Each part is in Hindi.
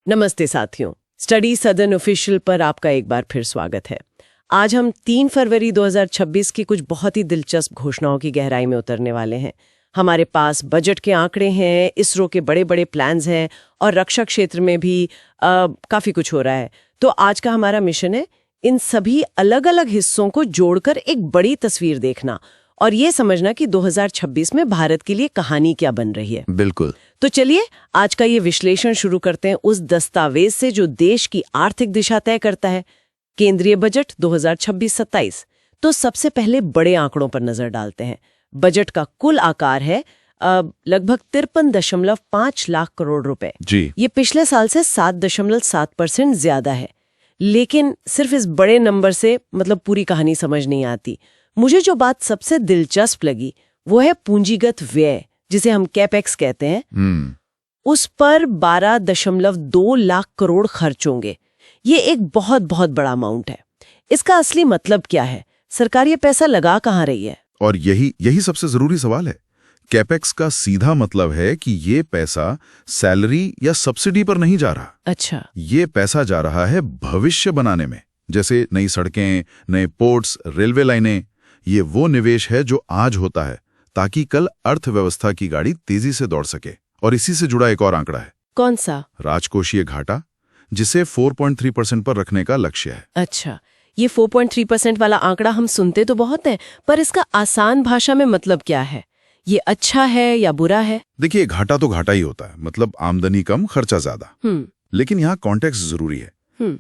नमस्ते साथियों, स्टडी सदन ऑफिशियल पर आपका एक बार फिर स्वागत है। आज हम 3 फरवरी 2026 की कुछ बहुत ही दिलचस्प घोषणाओं की गहराई में उतरने वाले हैं। हमारे पास बजट के आंकड़े हैं, इसरो के बड़े बड़े प्लान्स हैं और रक्षा क्षेत्र में भी काफ़ी कुछ हो रहा है। तो आज का हमारा मिशन है इन सभी अलग अलग हिस्सों को जोड़कर एक बड़ी तस्वीर देखना और ये समझना कि 2026 में भारत के लिए कहानी क्या बन रही है। बिल्कुल। तो चलिए आज का ये विश्लेषण शुरू करते हैं उस दस्तावेज से जो देश की आर्थिक दिशा तय करता है, केंद्रीय बजट 2026-27। तो सबसे पहले बड़े आंकड़ों पर नजर डालते हैं। बजट का कुल आकार है लगभग 53.5 लाख करोड़ रुपए। जी। ये पिछले साल से 7.7% ज्यादा है। लेकिन सिर्फ इस बड़े नंबर से पूरी कहानी समझ नहीं आती। मुझे जो बात सबसे दिलचस्प लगी वो है पूंजीगत व्यय, जिसे हम कैपेक्स कहते हैं। उस पर 12.2 लाख करोड़ खर्च होंगे। ये एक बहुत बहुत बड़ा अमाउंट है। इसका असली मतलब क्या है? सरकार ये पैसा लगा कहाँ रही है? और यही सबसे जरूरी सवाल है। कैपेक्स का सीधा मतलब है कि ये पैसा सैलरी या सब्सिडी पर नहीं जा रहा। अच्छा। ये पैसा जा रहा है भविष्य बनाने में, जैसे नई सड़कें, नए पोर्ट्स, रेलवे लाइनें। ये वो निवेश है जो आज होता है ताकि कल अर्थव्यवस्था की गाड़ी तेजी से दौड़ सके। और इसी से जुड़ा एक और आंकड़ा है। कौन सा? राजकोषीय घाटा, जिसे 4.3% पर रखने का लक्ष्य है। अच्छा, ये 4.3% वाला आंकड़ा हम सुनते तो बहुत है, पर इसका आसान भाषा में मतलब क्या है? ये अच्छा है या बुरा है? देखिए, घाटा तो घाटा ही होता है, मतलब आमदनी कम, खर्चा ज्यादा। लेकिन यहाँ कॉन्टेक्स्ट जरूरी है।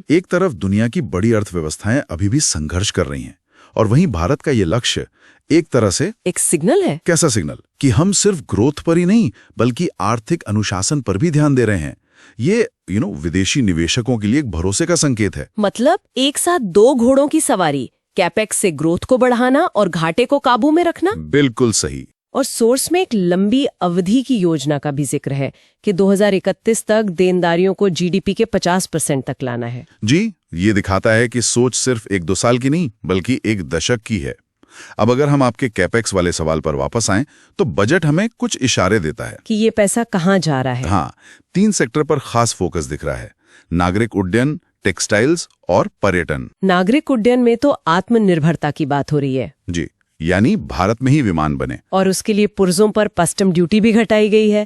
एक तरफ दुनिया की बड़ी अर्थव्यवस्थाएं अभी भी संघर्ष कर रही हैं, और वहीं भारत का ये लक्ष्य एक तरह से एक सिग्नल है। कैसा सिग्नल? कि हम सिर्फ ग्रोथ पर ही नहीं बल्कि आर्थिक अनुशासन पर भी ध्यान दे रहे हैं। ये विदेशी निवेशकों के लिए एक भरोसे का संकेत है। मतलब एक साथ 2 घोड़ों की सवारी, कैपेक्स से ग्रोथ को बढ़ाना और घाटे को काबू में रखना। बिल्कुल सही। और सोर्स में एक लंबी अवधि की योजना का भी जिक्र है कि 2031 तक देनदारियों को जीडीपी के 50% तक लाना है। जी, ये दिखाता है कि सोच सिर्फ 1-2 साल की नहीं बल्कि एक दशक की है। अब अगर हम आपके कैपेक्स वाले सवाल पर वापस आएं, तो बजट हमें कुछ इशारे देता है कि ये पैसा कहाँ जा रहा है। हाँ, 3 सेक्टर पर खास फोकस दिख रहा है: नागरिक उड्डयन, टेक्सटाइल्स और पर्यटन। नागरिक उड्डयन में तो आत्मनिर्भरता की बात हो रही है। जी, यानी भारत में ही विमान बने। और उसके लिए पुर्जों पर कस्टम ड्यूटी भी घटाई गई है।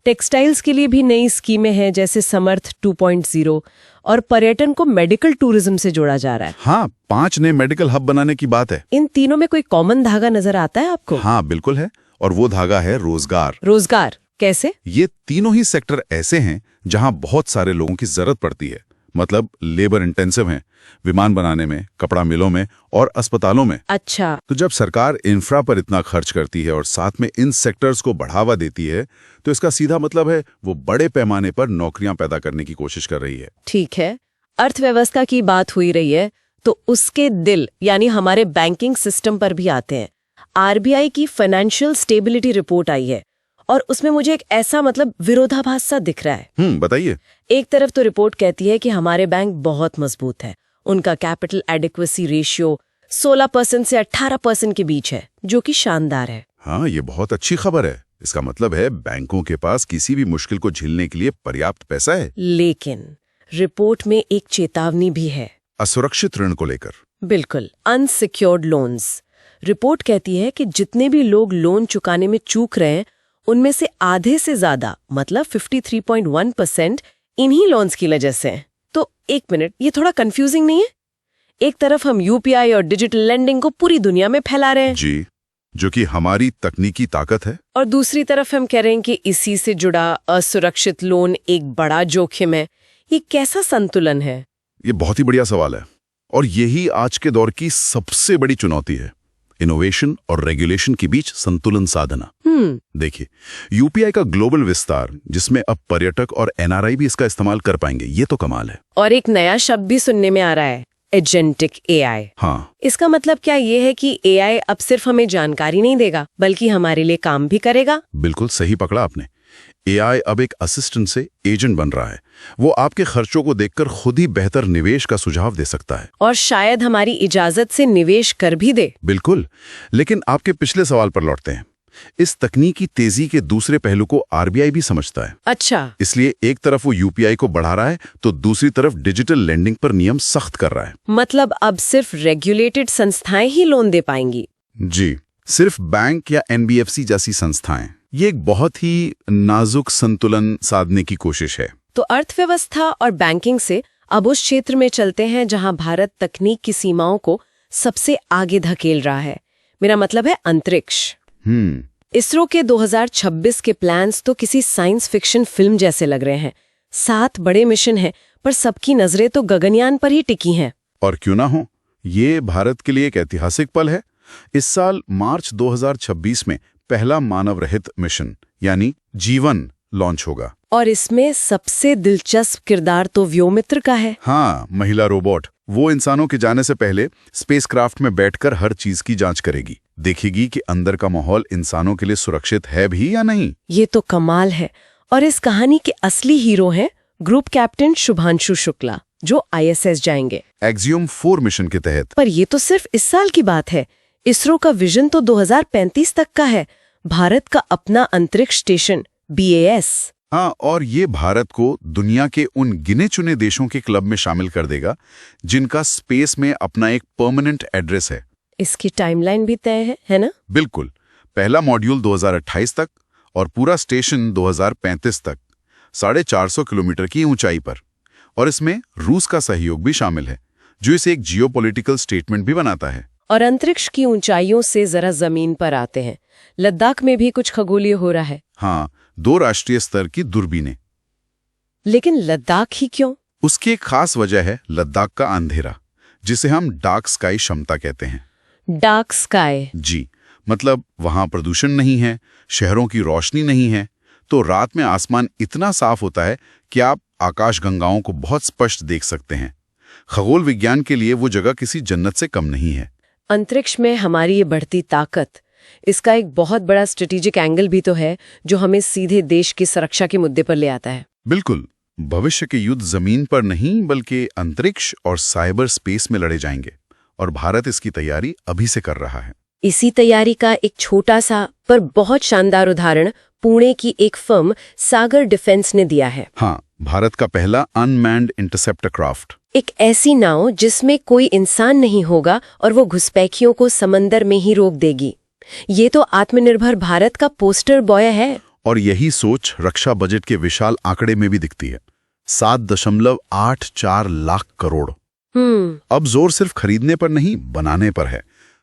टेक्सटाइल्स के लिए भी नई स्कीमें हैं, जैसे समर्थ 2.0, और पर्यटन को मेडिकल टूरिज्म से जोड़ा जा रहा है। हाँ, 5 नए मेडिकल हब बनाने की बात है। इन तीनों में कोई कॉमन धागा नजर आता है आपको? हाँ, बिल्कुल है, और वो धागा है रोजगार। रोजगार कैसे? ये तीनों ही सेक्टर ऐसे हैं जहां बहुत सारे लोगों की जरूरत पड़ती है, मतलब लेबर इंटेंसिव हैं, विमान बनाने में, कपड़ा मिलों में और अस्पतालों में। अच्छा। तो जब सरकार इंफ्रा पर इतना खर्च करती है और साथ में इन सेक्टर्स को बढ़ावा देती है, तो इसका सीधा मतलब है वो बड़े पैमाने पर नौकरियां पैदा करने की कोशिश कर रही है। ठीक है, अर्थव्यवस्था की बात हुई रही है तो उसके दिल यानी हमारे बैंकिंग सिस्टम पर भी आते हैं। आरबीआई की फाइनेंशियल स्टेबिलिटी रिपोर्ट आई है और उसमें मुझे एक ऐसा विरोधाभास सा दिख रहा है। बताइए। एक तरफ तो रिपोर्ट कहती है कि हमारे बैंक बहुत मजबूत है, उनका कैपिटल एडिक्वेसी रेशियो 16% से 18% के बीच है, जो कि शानदार है। हाँ, ये बहुत अच्छी खबर है। इसका मतलब है बैंकों के पास किसी भी मुश्किल को झेलने के लिए पर्याप्त पैसा है। लेकिन रिपोर्ट में एक चेतावनी भी है, असुरक्षित ऋण को लेकर। बिल्कुल, अनसिक्योर्ड लोन्स। रिपोर्ट कहती है कि जितने भी लोग लोन चुकाने में चूक रहे हैं, उनमें से आधे से ज्यादा 53.1% इन्हीं लोन्स की वजह से हैं। तो एक मिनट, ये थोड़ा कंफ्यूजिंग नहीं है? एक तरफ हम यूपीआई और डिजिटल लेंडिंग को पूरी दुनिया में फैला रहे हैं, जी, जो कि हमारी तकनीकी ताकत है, और दूसरी तरफ हम कह रहे हैं कि इसी से जुड़ा असुरक्षित लोन एक बड़ा जोखिम है। ये कैसा संतुलन है? ये बहुत ही बढ़िया सवाल है, और यही आज के दौर की सबसे बड़ी चुनौती है, इनोवेशन और रेगुलेशन के बीच संतुलन साधना। देखिए, यूपीआई का ग्लोबल विस्तार, जिसमें अब पर्यटक और एनआरआई भी इसका इस्तेमाल कर पाएंगे, ये तो कमाल है। और एक नया शब्द भी सुनने में आ रहा है, एजेंटिक एआई। हाँ, इसका मतलब क्या ये है कि एआई अब सिर्फ हमें जानकारी नहीं देगा बल्कि हमारे लिए काम भी करेगा? बिल्कुल सही पकड़ा आपने। एआई अब एक असिस्टेंट से एजेंट बन रहा है। वो आपके खर्चों को देखकर खुद ही बेहतर निवेश का सुझाव दे सकता है, और शायद हमारी इजाजत से निवेश कर भी दे। बिल्कुल। लेकिन आपके पिछले सवाल पर लौटते हैं इस तकनीकी तेजी के दूसरे पहलू को आरबीआई भी समझता है। अच्छा। इसलिए एक तरफ वो यूपीआई को बढ़ा रहा है तो दूसरी तरफ डिजिटल लेंडिंग पर नियम सख्त कर रहा है। मतलब अब सिर्फ रेगुलेटेड संस्थाएं ही लोन दे पाएंगी? जी, सिर्फ बैंक या एनबीएफसी जैसी संस्थाएं। ये एक बहुत ही नाजुक संतुलन साधने की कोशिश है। तो अर्थव्यवस्था और बैंकिंग से अब उस क्षेत्र में चलते हैं जहां भारत तकनीक की सीमाओं को सबसे आगे धकेल रहा है। मेरा मतलब है अंतरिक्ष। इसरो के 2026 के प्लान्स तो किसी साइंस फिक्शन फिल्म जैसे लग रहे हैं। 7 बड़े मिशन हैं, पर सबकी नजरें तो गगनयान पर ही टिकी हैं। और क्यों ना हो, ये भारत के लिए एक ऐतिहासिक पल है। इस साल मार्च 2026 में पहला मानव रहित मिशन यानी जीवन लॉन्च होगा। और इसमें सबसे दिलचस्प किरदार तो व्योमित्र का है। हाँ, महिला रोबोट। वो इंसानों के जाने से पहले स्पेसक्राफ्ट में बैठकर हर चीज की जांच करेगी, देखेगी कि अंदर का माहौल इंसानों के लिए सुरक्षित है भी या नहीं। ये तो कमाल है। और इस कहानी के असली हीरो हैं ग्रुप कैप्टन शुभांशु शुक्ला, जो आईएसएस जाएंगे एक्सियम 4 मिशन के तहत। पर ये तो सिर्फ इस साल की बात है। इसरो का विजन तो 2035 तक का है। भारत का अपना अंतरिक्ष स्टेशन BAS। हाँ, और ये भारत को दुनिया के उन गिने चुने देशों के क्लब में शामिल कर देगा जिनका स्पेस में अपना एक परमानेंट एड्रेस है। इसकी टाइमलाइन भी तय है ना? बिल्कुल। पहला मॉड्यूल 2028 तक और पूरा स्टेशन 2035 तक, 450 किलोमीटर की ऊंचाई पर। और इसमें रूस का सहयोग भी शामिल है, जो इसे एक जियोपॉलिटिकल स्टेटमेंट भी बनाता है। और अंतरिक्ष की ऊंचाइयों से जरा जमीन पर आते हैं। लद्दाख में भी कुछ खगोलीय हो रहा है। हाँ, 2 राष्ट्रीय स्तर की दूरबीनें। लेकिन लद्दाख ही क्यों? उसकी एक खास वजह है लद्दाख का अंधेरा, जिसे हम डार्क स्काई क्षमता कहते हैं। Dark sky? जी, मतलब वहां प्रदूषण नहीं है, शहरों की रोशनी नहीं है, तो रात में आसमान इतना साफ होता है कि आप आकाशगंगाओं को बहुत स्पष्ट देख सकते हैं। खगोल विज्ञान के लिए वो जगह किसी जन्नत से कम नहीं है। अंतरिक्ष में हमारी ये बढ़ती ताकत, इसका एक बहुत बड़ा स्ट्रेटेजिक एंगल भी तो है, जो हमें सीधे देश की सुरक्षा के मुद्दे पर ले आता है। बिल्कुल। भविष्य के युद्ध जमीन पर नहीं बल्कि अंतरिक्ष और साइबर स्पेस में लड़े जाएंगे, और भारत इसकी तैयारी अभी से कर रहा है। इसी तैयारी का एक छोटा सा पर बहुत शानदार उदाहरण पुणे की एक फर्म सागर डिफेंस ने दिया है। हाँ, भारत का पहला अनमैन्ड इंटरसेप्टर क्राफ्ट। एक ऐसी नाव जिसमें कोई इंसान नहीं होगा और वो घुसपैठियों को समंदर में ही रोक देगी। ये तो आत्मनिर्भर भारत का पोस्टर बॉय है। और यही सोच रक्षा बजट के विशाल आंकड़े में भी दिखती है, 7.84 लाख करोड़। अब जोर सिर्फ खरीदने पर नहीं, बनाने पर है।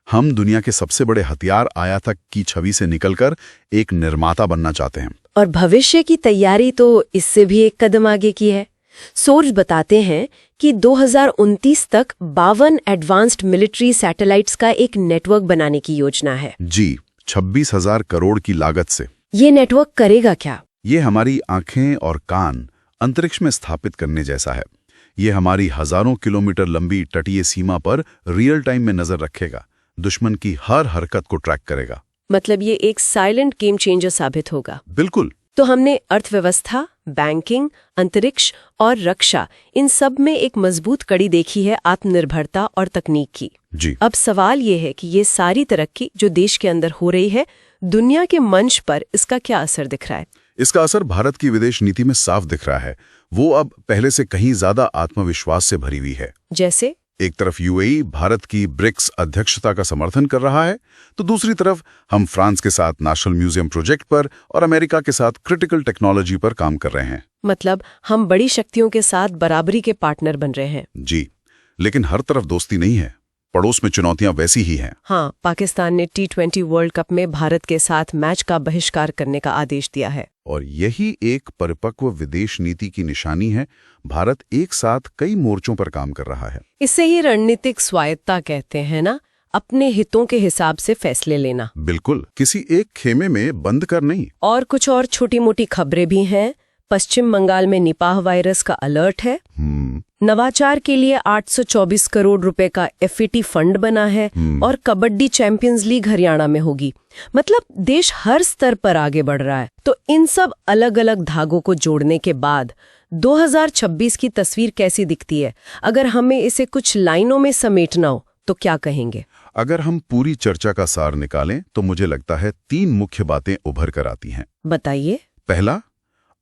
हम दुनिया के सबसे बड़े हथियार आयातक की छवि से निकलकर एक निर्माता बनना चाहते हैं। और भविष्य की तैयारी तो इससे भी एक कदम आगे की है। सोर्स बताते हैं कि 2029 तक 52 एडवांस्ड मिलिट्री सैटेलाइट्स का एक नेटवर्क बनाने की योजना है। जी, 26,000 करोड़ की लागत से। ये नेटवर्क करेगा क्या? ये हमारी आंखें और कान अंतरिक्ष में स्थापित करने जैसा है। ये हमारी हजारों किलोमीटर लंबी तटीय सीमा पर रियल टाइम में नजर रखेगा, दुश्मन की हर हरकत को ट्रैक करेगा। मतलब ये एक साइलेंट गेम चेंजर साबित होगा। बिल्कुल। तो हमने अर्थव्यवस्था, बैंकिंग, अंतरिक्ष और रक्षा, इन सब में एक मजबूत कड़ी देखी है आत्मनिर्भरता और तकनीक की। जी। अब सवाल ये है कि ये सारी तरक्की जो देश के अंदर हो रही है, दुनिया के मंच पर इसका क्या असर दिख रहा है? इसका असर भारत की विदेश नीति में साफ दिख रहा है। वो अब पहले से कहीं ज्यादा आत्मविश्वास से भरी हुई है। जैसे? एक तरफ यूएई भारत की ब्रिक्स अध्यक्षता का समर्थन कर रहा है, तो दूसरी तरफ हम फ्रांस के साथ नेशनल म्यूजियम प्रोजेक्ट पर और अमेरिका के साथ क्रिटिकल टेक्नोलॉजी पर काम कर रहे हैं। मतलब हम बड़ी शक्तियों के साथ बराबरी के पार्टनर बन रहे हैं। जी, लेकिन हर तरफ दोस्ती नहीं है, पड़ोस में चुनौतियां वैसी ही हैं। हाँ, पाकिस्तान ने T20 वर्ल्ड कप में भारत के साथ मैच का बहिष्कार करने का आदेश दिया है। और यही एक परिपक्व विदेश नीति की निशानी है। भारत एक साथ कई मोर्चों पर काम कर रहा है। इसे ही रणनीतिक स्वायत्ता कहते हैं ना, अपने हितों के हिसाब से फैसले लेना। बिल्कुल, किसी एक खेमे में बंद कर नहीं। और कुछ और छोटी मोटी खबरें भी हैं। पश्चिम बंगाल में निपाह वायरस का अलर्ट है। नवाचार के लिए 824 करोड़ रुपए का FET फंड बना है। और कबड्डी चैंपियंस लीग हरियाणा में होगी। मतलब देश हर स्तर पर आगे बढ़ रहा है। तो इन सब अलग अलग धागों को जोड़ने के बाद 2026 की तस्वीर कैसी दिखती है? अगर हमें इसे कुछ लाइनों में समेटना हो तो क्या कहेंगे? अगर हम पूरी चर्चा का सार निकालें तो मुझे लगता है 3 मुख्य बातें उभर कर आती हैं। बताइए। पहला,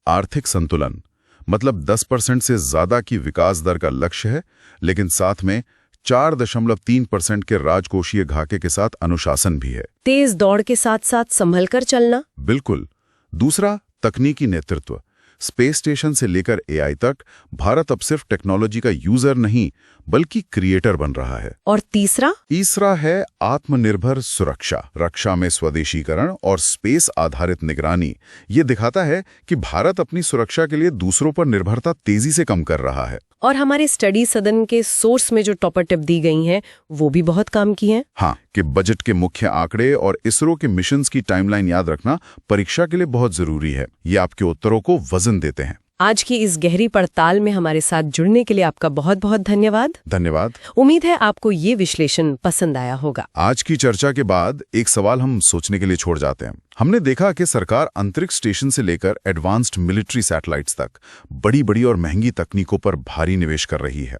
आर्थिक संतुलन, मतलब 10% से ज्यादा की विकास दर का लक्ष्य है, लेकिन साथ में 4.3% के राजकोषीय घाटे के साथ अनुशासन भी है। तेज दौड़ के साथ साथ संभल कर चलना। बिल्कुल। दूसरा, तकनीकी नेतृत्व। स्पेस स्टेशन से लेकर एआई तक भारत अब सिर्फ टेक्नोलॉजी का यूजर नहीं बल्कि क्रिएटर बन रहा है। और तीसरा है आत्मनिर्भर सुरक्षा। रक्षा में स्वदेशीकरण और स्पेस आधारित निगरानी। ये दिखाता है कि भारत अपनी सुरक्षा के लिए दूसरों पर निर्भरता तेजी से कम कर रहा है। और हमारे स्टडी सदन के सोर्स में जो टॉपर टिप दी गई हैं वो भी बहुत काम की हैं। हाँ, कि बजट के मुख्य आंकड़े और इसरो के मिशंस की टाइमलाइन याद रखना परीक्षा के लिए बहुत जरूरी है। ये आपके उत्तरों को वजन देते हैं। आज की इस गहरी पड़ताल में हमारे साथ जुड़ने के लिए आपका बहुत बहुत धन्यवाद। धन्यवाद। उम्मीद है आपको ये विश्लेषण पसंद आया होगा। आज की चर्चा के बाद एक सवाल हम सोचने के लिए छोड़ जाते हैं। हमने देखा कि सरकार अंतरिक्ष स्टेशन से लेकर एडवांस्ड मिलिट्री सैटेलाइट्स तक बड़ी और महंगी तकनीकों पर भारी निवेश कर रही है।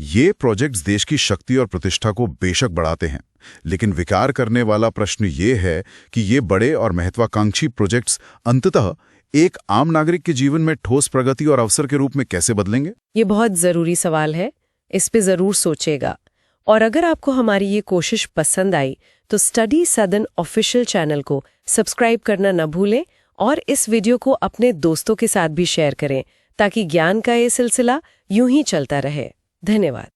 ये प्रोजेक्ट्स देश की शक्ति और प्रतिष्ठा को बेशक बढ़ाते हैं, लेकिन विकार करने वाला प्रश्न ये है कि ये बड़े और महत्वाकांक्षी प्रोजेक्ट्स अंततः एक आम नागरिक के जीवन में ठोस प्रगति और अवसर के रूप में कैसे बदलेंगे? ये बहुत जरूरी सवाल है, इस पे जरूर सोचेगा। और अगर आपको हमारी ये कोशिश पसंद आई तो स्टडी सदन ऑफिशियल चैनल को सब्सक्राइब करना न भूलें और इस वीडियो को अपने दोस्तों के साथ भी शेयर करें ताकि ज्ञान का ये सिलसिला यूं ही चलता रहे। धन्यवाद।